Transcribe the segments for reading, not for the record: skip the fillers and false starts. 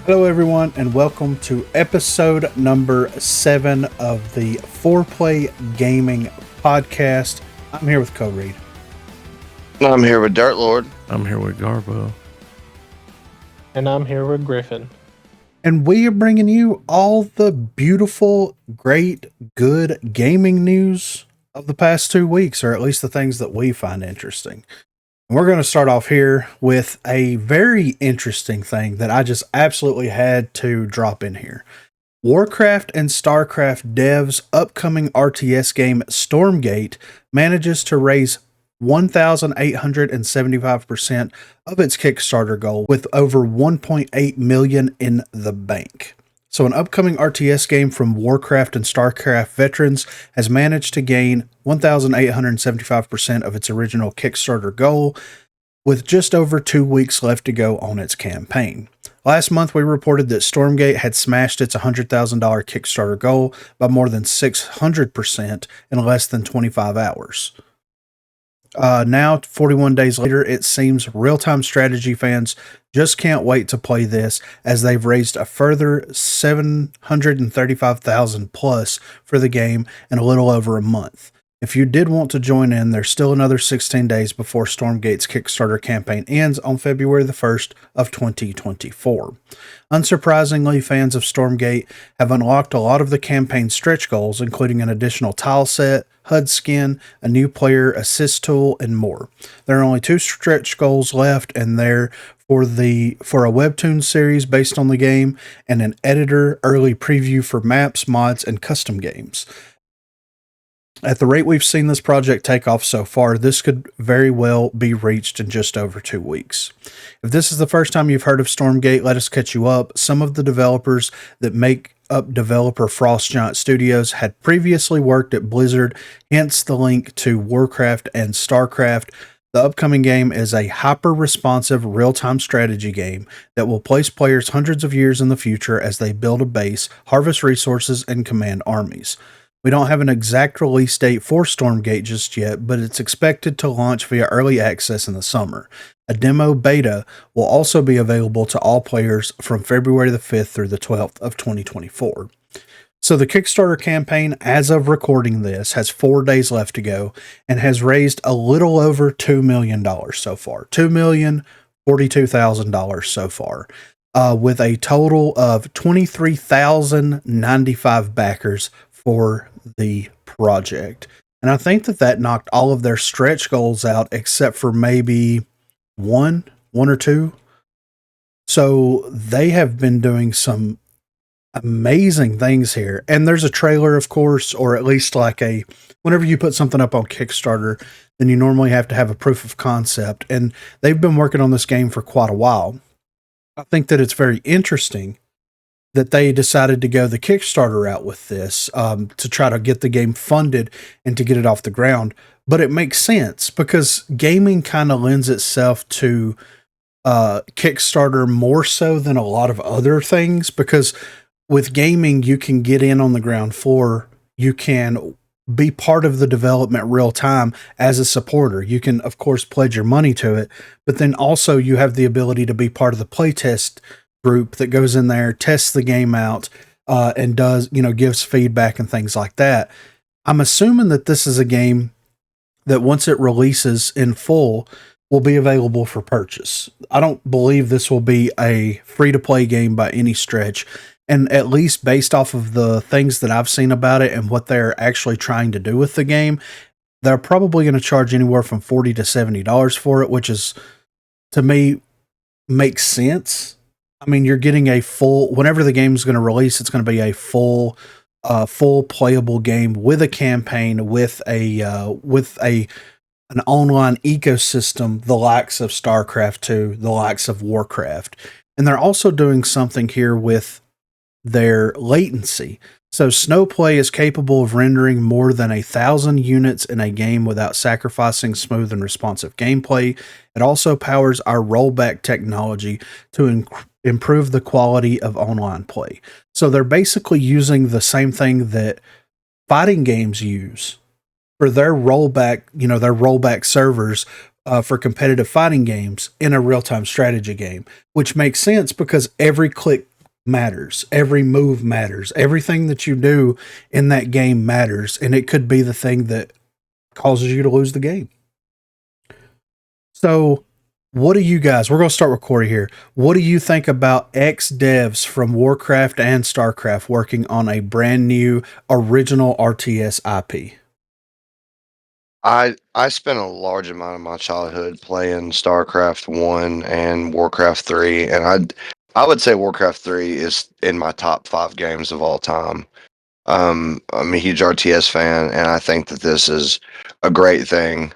Hello, everyone, and welcome to episode number 7 of the Fourplay Gaming Podcast. I'm here with Co-Reed. I'm here with Dirt Lord. I'm here with Garbo. And I'm here with Griffin. And we are bringing you all the beautiful, great, good gaming news of the past 2 weeks, or at least the things that we find interesting. And we're going to start off here with a very interesting thing that I just absolutely had to drop in here. Warcraft and StarCraft devs' upcoming RTS game Stormgate manages to raise 1,875% of its Kickstarter goal with over 1.8 million in the bank. So an upcoming RTS game from Warcraft and StarCraft veterans has managed to gain 1,875% of its original Kickstarter goal with just over 2 weeks left to go on its campaign. Last month, we reported that Stormgate had smashed its $100,000 Kickstarter goal by more than 600% in less than 25 hours. Now, 41 days later, it seems real-time strategy fans just can't wait to play this, as they've raised a further 735,000 plus for the game in a little over a month. If you did want to join in, there's still another 16 days before Stormgate's Kickstarter campaign ends on February the 1st of 2024. Unsurprisingly, fans of Stormgate have unlocked a lot of the campaign's stretch goals, including an additional tile set, HUD skin, a new player assist tool, and more. There are only 2 stretch goals left, and they're for a webtoon series based on the game and an editor early preview for maps, mods, and custom games. At the rate we've seen this project take off so far, this could very well be reached in just over 2 weeks. If this is the first time you've heard of Stormgate, let us catch you up. Some of the developers that make up developer Frost Giant Studios had previously worked at Blizzard, hence the link to Warcraft and StarCraft. The upcoming game is a hyper-responsive, real-time strategy game that will place players hundreds of years in the future as they build a base, harvest resources, and command armies. We don't have an exact release date for Stormgate just yet, but it's expected to launch via early access in the summer. A demo beta will also be available to all players from February the 5th through the 12th of 2024. So the Kickstarter campaign, as of recording this, has 4 days left to go and has raised a little over $2 million so far. $2,042,000 so far, with a total of 23,095 backers for the project. And I think that knocked all of their stretch goals out except for maybe one or two. So they have been doing some amazing things here. And there's a trailer, of course, or at least whenever you put something up on Kickstarter, then you normally have to have a proof of concept. And they've been working on this game for quite a while. I think that it's very interesting that they decided to go the Kickstarter route with this to try to get the game funded and to get it off the ground. But it makes sense because gaming kind of lends itself to Kickstarter more so than a lot of other things, because with gaming, you can get in on the ground floor. You can be part of the development real time as a supporter. You can, of course, pledge your money to it, but then also you have the ability to be part of the playtest group that goes in there, tests the game out, and gives feedback and things like that. I'm assuming that this is a game that once it releases in full will be available for purchase. I don't believe this will be a free-to-play game by any stretch, and at least based off of the things that I've seen about it and what they're actually trying to do with the game, they're probably going to charge anywhere from $40 to $70 for it, which is, to me, makes sense. I mean, you're getting whenever the game's going to release, it's going to be a full playable game with a campaign, with an online ecosystem, the likes of StarCraft 2, the likes of Warcraft. And they're also doing something here with their latency. So Snowplay is capable of rendering more than 1,000 units in a game without sacrificing smooth and responsive gameplay. It also powers our rollback technology to improve the quality of online play. So they're basically using the same thing that fighting games use for their rollback servers for competitive fighting games in a real-time strategy game, which makes sense because every click matters. Every move matters. Everything that you do in that game matters, and it could be the thing that causes you to lose the game. So, what do you guys, we're going to start with Corey here. What do you think about ex-devs from Warcraft and StarCraft working on a brand new original RTS IP? I spent a large amount of my childhood playing StarCraft 1 and Warcraft 3, and I would say Warcraft 3 is in my top 5 games of all time. I'm a huge RTS fan, and I think that this is a great thing.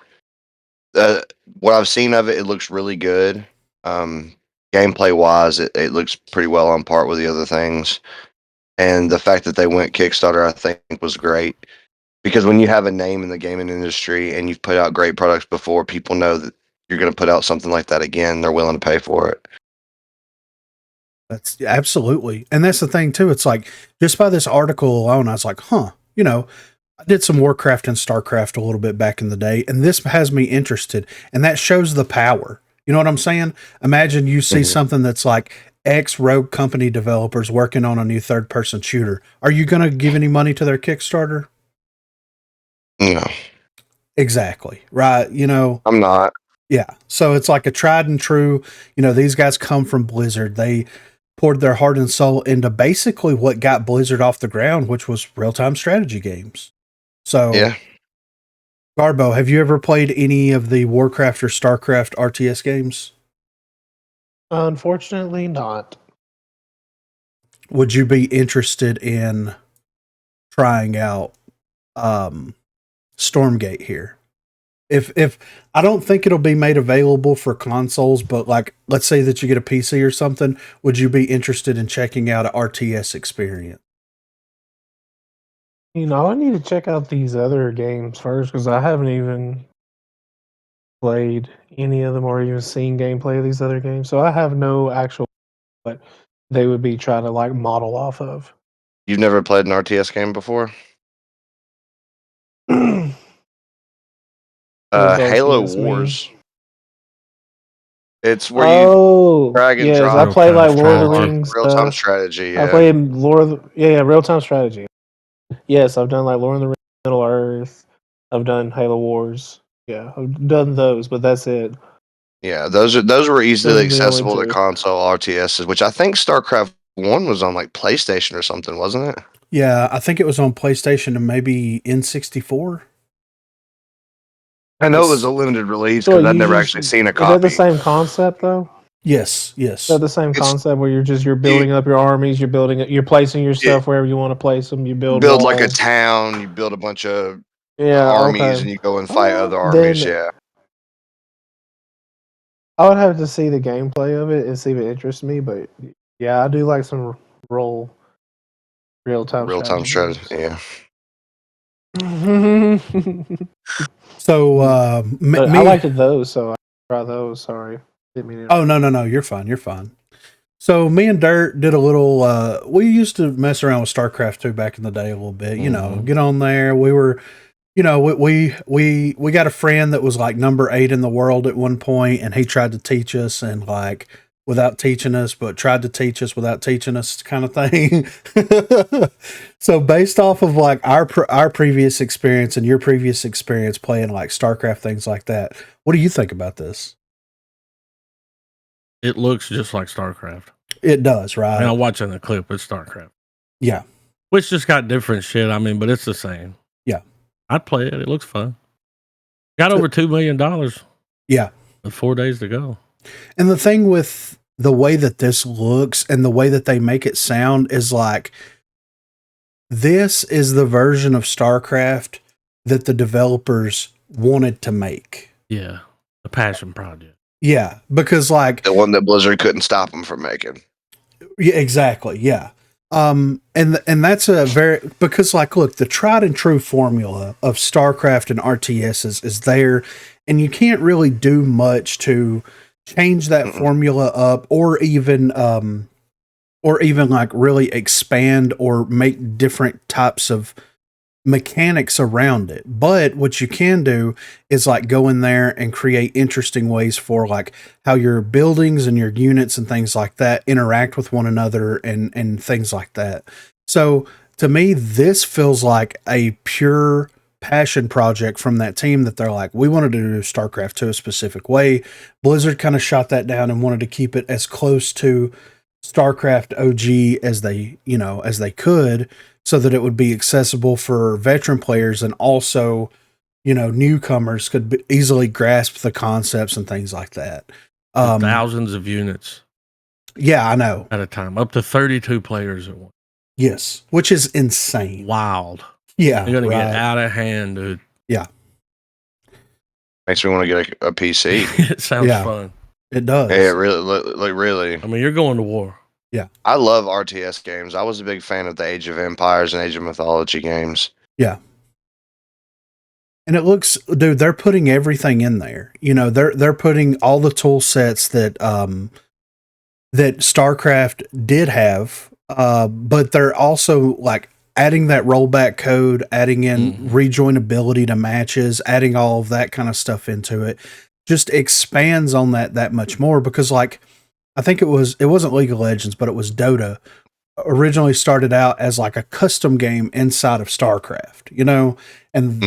What I've seen of it, it looks really good. Gameplay wise, it looks pretty well on par with the other things. And the fact that they went Kickstarter, I think, was great. Because when you have a name in the gaming industry and you've put out great products before, people know that you're going to put out something like that again. They're willing to pay for it. That's absolutely. And that's the thing too. It's like, just by this article alone, I was like, I did some Warcraft and StarCraft a little bit back in the day, and this has me interested. And that shows the power. You know what I'm saying? Imagine you see something that's like ex-Rogue company developers working on a new third-person shooter. Are you going to give any money to their Kickstarter? No. Exactly. Right. I'm not. Yeah. So it's like a tried and true, these guys come from Blizzard. They poured their heart and soul into basically what got Blizzard off the ground, which was real-time strategy games. So, yeah. Garbo, have you ever played any of the Warcraft or StarCraft RTS games? Unfortunately, not. Would you be interested in trying out Stormgate here? If I don't think it'll be made available for consoles, but like, let's say that you get a PC or something, would you be interested in checking out an RTS experience? I need to check out these other games first because I haven't even played any of them or even seen gameplay of these other games. So I have no actual what they would be trying to like model off of. You've never played an RTS game before? Halo Wars. It's where you drag and yes, drop. I play like Lord of the Strategy. Rings Real-time stuff. strategy, yeah. I played real-time strategy. Yes, I've done like Lord of the Rings, Middle Earth. I've done Halo Wars. Yeah, I've done those, but that's it. Yeah, those were easily Those are the only accessible to two. console RTSs, which I think StarCraft 1 was on like PlayStation or something, wasn't it? Yeah, I think it was on PlayStation and maybe N64. I know it was a limited release So because I'd never actually seen a copy. Is that the same concept though? Yes. Is that the same It's- concept where you're building up your armies, you're placing your stuff wherever you want to place them, you build walls. like a town, you build a bunch of Yeah, armies, okay. and you go and fight other armies. Then Yeah, I would have to see the gameplay of it and see if it interests me. But yeah, I do like some real-time strategy. games. Yeah, So, But I liked those, so I try those. Sorry, didn't mean to. Oh, no, you're fine. You're fine. So me and Dirt did a little, we used to mess around with StarCraft 2 back in the day a little bit, get on there. We were, we got a friend that was like number 8 in the world at one point, and he tried to teach us and like without teaching us, but tried to teach us without teaching us kind of thing. So based off of like our previous experience and your previous experience playing like StarCraft, things like that, what do you think about this? It looks just like StarCraft. It does, right? I'm watching the clip. It's StarCraft. Yeah. Which just got different shit. But it's the same. Yeah. I'd play it. It looks fun. Got over $2 million. Yeah. With 4 days to go. And the thing with the way that this looks and the way that they make it sound is like, this is the version of StarCraft that the developers wanted to make. Yeah. The passion project. Yeah, because like the one that Blizzard couldn't stop them from making. Yeah, exactly. Yeah. And that's a very, because like, look, the tried and true formula of StarCraft and RTS is there, and you can't really do much to change that formula up or even like really expand or make different types of mechanics around it. But what you can do is like go in there and create interesting ways for like how your buildings and your units and things like that interact with one another and things like that. So to me, this feels like a pure passion project from that team that they're like, we wanted to do StarCraft 2 a specific way. Blizzard kind of shot that down and wanted to keep it as close to StarCraft OG as they could, so that it would be accessible for veteran players and also, newcomers could easily grasp the concepts and things like that. Thousands of units. Yeah, I know. At a time, up to 32 players at once. Yes, which is insane. Wild. Yeah, they're gonna get out of hand, dude. Yeah, makes me want to get a PC. It sounds fun. It does. Yeah, really. I mean, you're going to war. Yeah, I love RTS games. I was a big fan of the Age of Empires and Age of Mythology games. Yeah. And it looks, dude, they're putting everything in there. They're putting all the tool sets that that StarCraft did have, but they're also like adding that rollback code, adding in rejoinability to matches, adding all of that kind of stuff into it, just expands on that much more. Because like, I think it wasn't League of Legends, but it was Dota, originally started out as like a custom game inside of StarCraft, and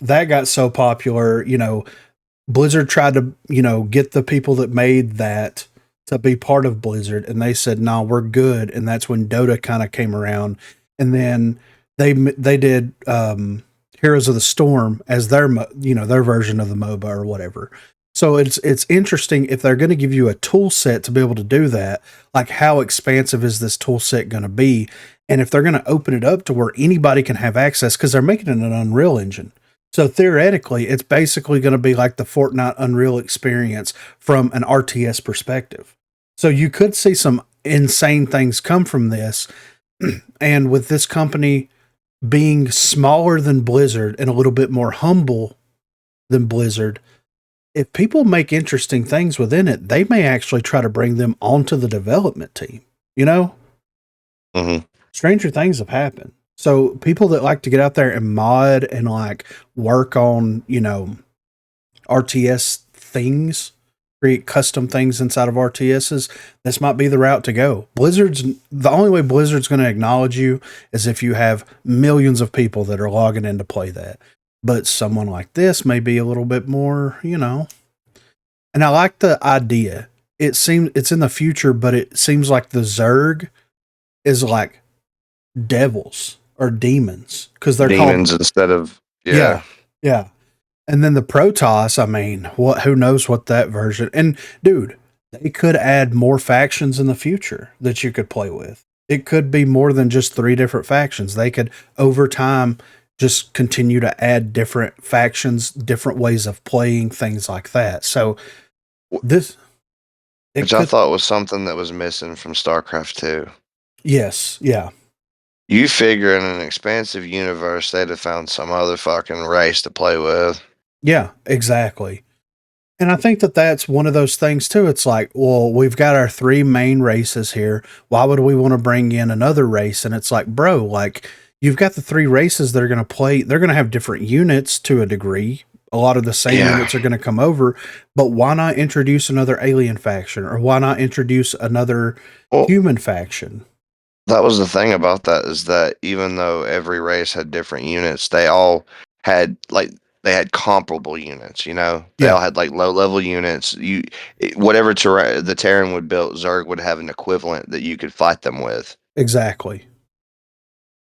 that got so popular, Blizzard tried to, get the people that made that to be part of Blizzard, and they said, no, we're good. And that's when Dota kind of came around. And then they did Heroes of the Storm as their version of the MOBA or whatever. So it's interesting if they're going to give you a tool set to be able to do that, like how expansive is this tool set going to be? And if they're going to open it up to where anybody can have access, because they're making it an Unreal Engine. So theoretically, it's basically going to be like the Fortnite Unreal experience from an RTS perspective. So you could see some insane things come from this. And with this company being smaller than Blizzard and a little bit more humble than Blizzard, if people make interesting things within it, they may actually try to bring them onto the development team, Stranger things have happened. So people that like to get out there and mod and like work on, RTS things, create custom things inside of RTSs, this might be the route to go. The only way Blizzard's going to acknowledge you is if you have millions of people that are logging in to play that. But someone like this may be a little bit more, And I like the idea. It's in the future, but it seems like the Zerg is like devils or demons, because they're demons called instead of yeah. And then the Protoss, I mean, who knows what that version. And dude, they could add more factions in the future that you could play with. It could be more than just 3 different factions. They could over time just continue to add different factions, different ways of playing, things like that. So I thought was something that was missing from StarCraft 2. Yes, yeah. You figure in an expansive universe, they'd have found some other fucking race to play with. Yeah, exactly. And I think that's one of those things too. It's like, well, we've got our 3 main races here. Why would we want to bring in another race? And it's like, bro, like you've got the 3 races that are going to play. They're going to have different units to a degree. A lot of the same units are going to come over, but why not introduce another alien faction, or why not introduce another human faction? That was the thing about that, is that even though every race had different units, they all had they had comparable units, They all had like low level units. Whatever the Terran would build, Zerg would have an equivalent that you could fight them with. Exactly.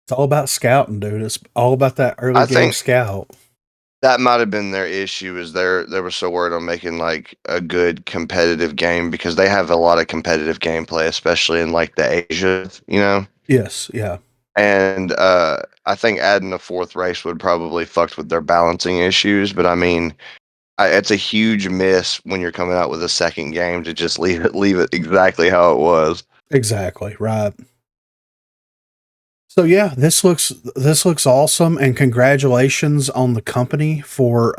It's all about scouting, dude. It's all about that early game scout. That might have been their issue, is they were so worried on making like a good competitive game, because they have a lot of competitive gameplay, especially in like the Asia, Yes, yeah. And I think adding a 4th race would probably fucked with their balancing issues. But I mean, it's a huge miss when you're coming out with a second game to just leave it exactly how it was. Exactly, right. So yeah, this looks awesome, and congratulations on the company for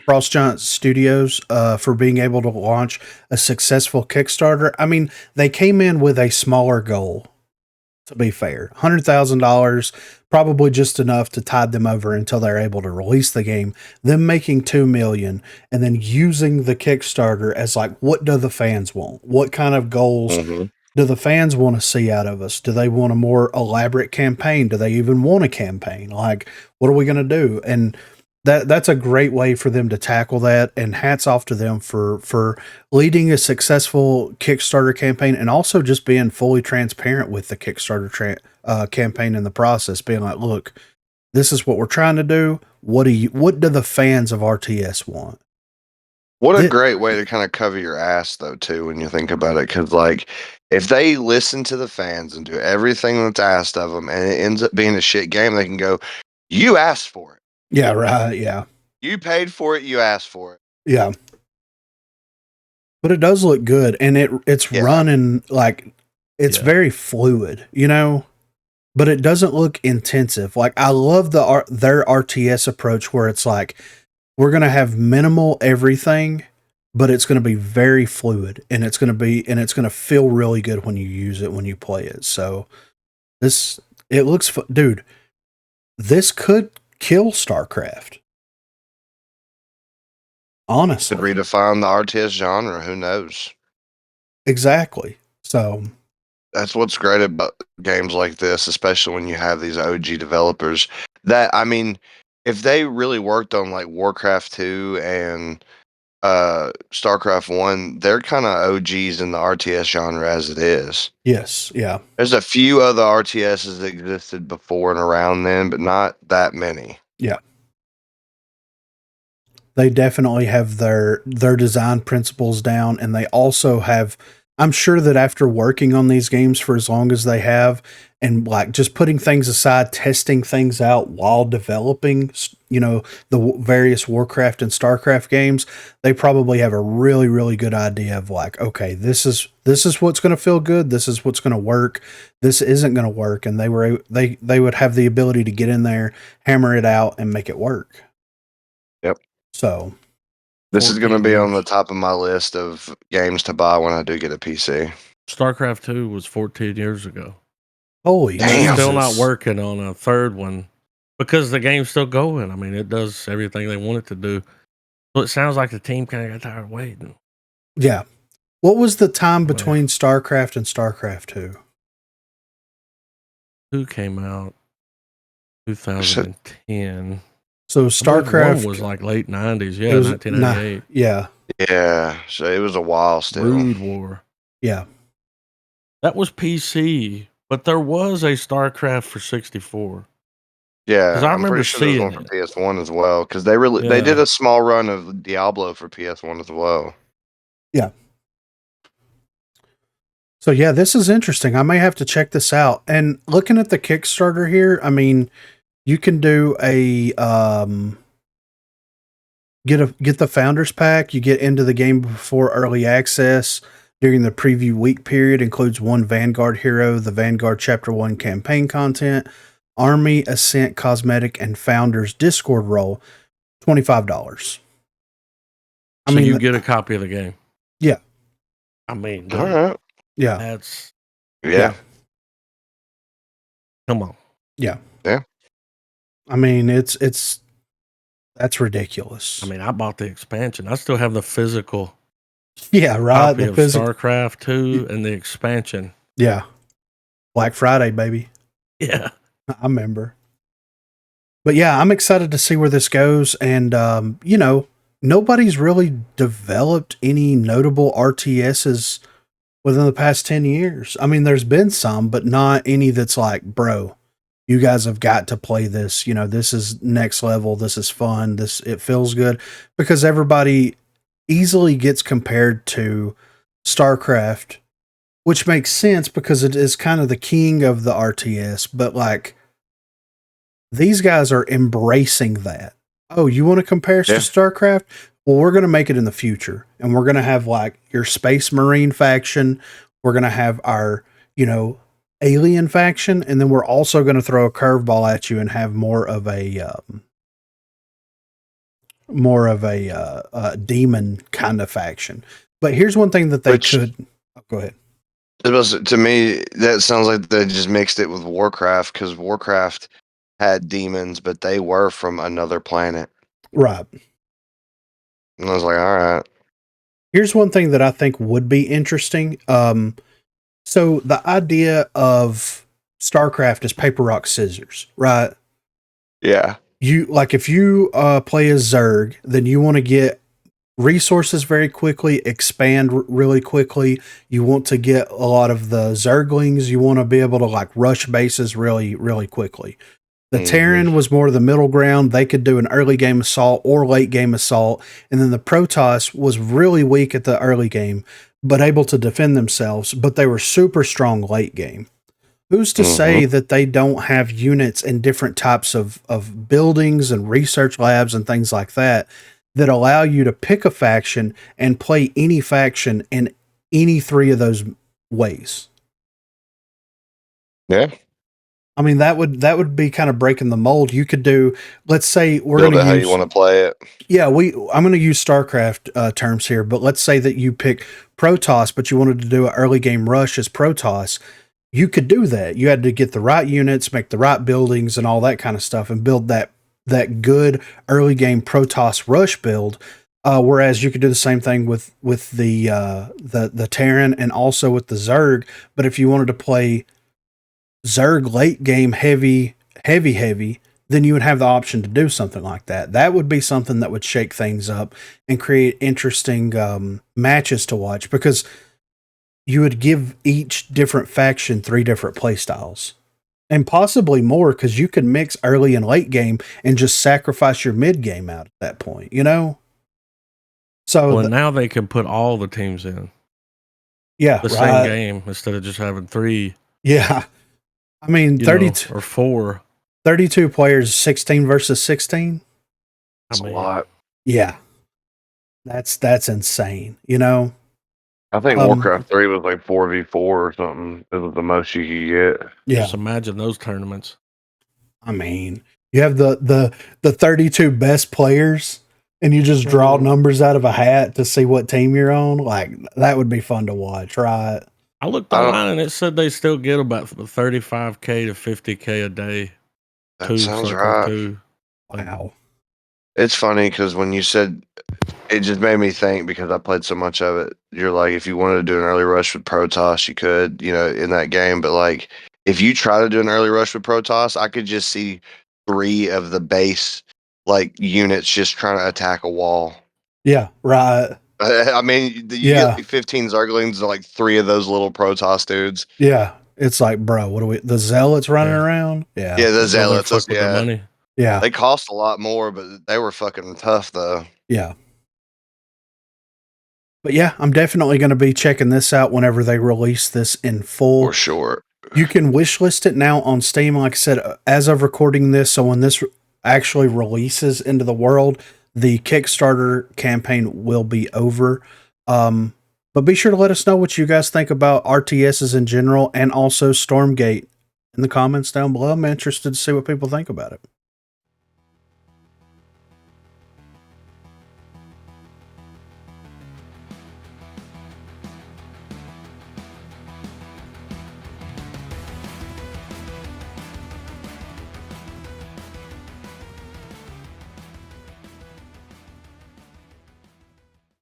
Frost Giant Studios for being able to launch a successful Kickstarter. I mean, they came in with a smaller goal, to be fair, $100,000, probably just enough to tide them over until they're able to release the game. Them making 2 million and then using the Kickstarter as like, what do the fans want? What kind of goals do the fans want to see out of us? Do they want a more elaborate campaign? Do they even want a campaign? Like, what are we going to do? And that's a great way for them to tackle that. And hats off to them for leading a successful Kickstarter campaign and also just being fully transparent with the Kickstarter campaign in the process, being like, look, this is what we're trying to do. What do the fans of RTS want? What a great way to kind of cover your ass, though, too, when you think about it. Because, like, if they listen to the fans and do everything that's asked of them and it ends up being a shit game, they can go, you asked for it. Yeah, right. Yeah. You paid for it. You asked for it. Yeah. But it does look good. And it's running like it's very fluid, you know? But it doesn't look intensive. Like, I love their RTS approach where it's like, we're going to have minimal everything, but it's going to be very fluid and it's going to feel really good when you use it, when you play it. So it looks, dude, this could kill StarCraft. Honestly. Could redefine the RTS genre. Who knows? Exactly. So that's what's great about games like this, especially when you have these OG developers that, I mean, if they really worked on like Warcraft 2 and StarCraft 1, they're kind of OGs in the RTS genre as it is. Yes, yeah. There's a few other RTSs that existed before and around then, but not that many. Yeah. They definitely have their design principles down, and they also have, I'm sure that after working on these games for as long as they have, and like just putting things aside, testing things out while developing, you know, the various Warcraft and StarCraft games, they probably have a really, really good idea of like, okay, this is what's going to feel good. This is what's going to work. This isn't going to work. And they would have the ability to get in there, hammer it out, and make it work. Yep. So this is going to be on the top of my list of games to buy when I do get a PC. StarCraft 2 was 14 years ago. Holy damn! Still not working on a third one because the game's still going. I mean, it does everything they want it to do. So it sounds like the team kind of got tired of waiting. Yeah. What was the time between StarCraft and StarCraft 2? 2 came out 2010. So StarCraft 1 was like late 90s. Yeah, 1998. Yeah. Yeah. So it was a while still. Brood War. Yeah. That was PC, but there was a StarCraft for 64. Yeah, because I remember seeing one for PS1 as well. Because they did a small run of Diablo for PS1 as well. Yeah. So yeah, this is interesting. I may have to check this out. And looking at the Kickstarter here, I mean, you can do a get the Founders Pack. You get into the game before early access. During the preview week period, includes 1 Vanguard hero, the Vanguard Chapter 1 campaign content, Army Ascent cosmetic, and Founders Discord role. $25. I mean, you get a copy of the game. Yeah. I mean, all right. Yeah. That's yeah. Come on. Yeah. Yeah. I mean, that's ridiculous. I mean, I bought the expansion. I still have the physical. Yeah, right. The StarCraft 2 and the expansion. Yeah. Black Friday, baby. Yeah. I remember. But yeah, I'm excited to see where this goes. And, you know, nobody's really developed any notable RTSs within the past 10 years. I mean, there's been some, but not any that's like, bro, you guys have got to play this. You know, this is next level. This is fun. It feels good, because everybody easily gets compared to StarCraft, which makes sense because it is kind of the king of the RTS, but like these guys are embracing that. Oh, you want to compare us to StarCraft? Well, we're going to make it in the future, and we're going to have like your Space Marine faction. We're going to have our, you know, alien faction. And then we're also going to throw a curveball at you and have more of a demon kind of faction. But here's one thing that they could. Oh, go ahead. To me, that sounds like they just mixed it with Warcraft, because Warcraft had demons, but they were from another planet. Right. And I was like, all right. Here's one thing that I think would be interesting. So the idea of StarCraft is paper, rock, scissors, right? Yeah. You like if you play as Zerg, then you want to get resources very quickly, expand really quickly. You want to get a lot of the Zerglings. You want to be able to like rush bases really, really quickly. The Terran was more the middle ground. They could do an early game assault or late game assault. And then the Protoss was really weak at the early game, but able to defend themselves. But they were super strong late game. Who's to say that they don't have units in different types of buildings and research labs and things like that that allow you to pick a faction and play any faction in any three of those ways? Yeah. I mean, that would be kind of breaking the mold. You could do, let's say we're going to use how you want to play it. Yeah, I'm going to use StarCraft terms here, but let's say that you pick Protoss, but you wanted to do an early game rush as Protoss. You could do that. You had to get the right units, make the right buildings and all that kind of stuff and build that good early game Protoss rush build. Whereas you could do the same thing with the Terran and also with the Zerg. But if you wanted to play Zerg late game heavy, then you would have the option to do something like that. That would be something that would shake things up and create interesting matches to watch, because you would give each different faction 3 different play styles and possibly more, because you could mix early and late game and just sacrifice your mid game out at that point, you know? So now they can put all the teams in. Yeah. The same game instead of just having 3. Yeah. I mean, 32 or 4. 32 players, 16 versus 16. That's a lot. Yeah. That's insane, you know? I think Warcraft 3 was like 4v4 or something. It was the most you could get. Yeah. Just imagine those tournaments. I mean, you have the 32 best players and you just draw numbers out of a hat to see what team you're on. Like, that would be fun to watch, right? I looked online and it said they still get about $35K to $50K a day. That sounds right. 2. Wow. It's funny because when you said, it just made me think, because I played so much of it. You're like, if you wanted to do an early rush with Protoss, you could, in that game. But like, if you try to do an early rush with Protoss, I could just see 3 of the base like units just trying to attack a wall. Yeah, right. I mean, you get like 15 Zerglings, like 3 of those little Protoss dudes. Yeah, it's like, bro, what are we? The Zealots running around? Yeah, the Zealots. Fuck with their money. Yeah, they cost a lot more, but they were fucking tough though. Yeah. But yeah, I'm definitely going to be checking this out whenever they release this in full. For sure. You can wishlist it now on Steam, like I said, as of recording this. So when this actually releases into the world, the Kickstarter campaign will be over. But be sure to let us know what you guys think about RTSs in general and also Stormgate in the comments down below. I'm interested to see what people think about it.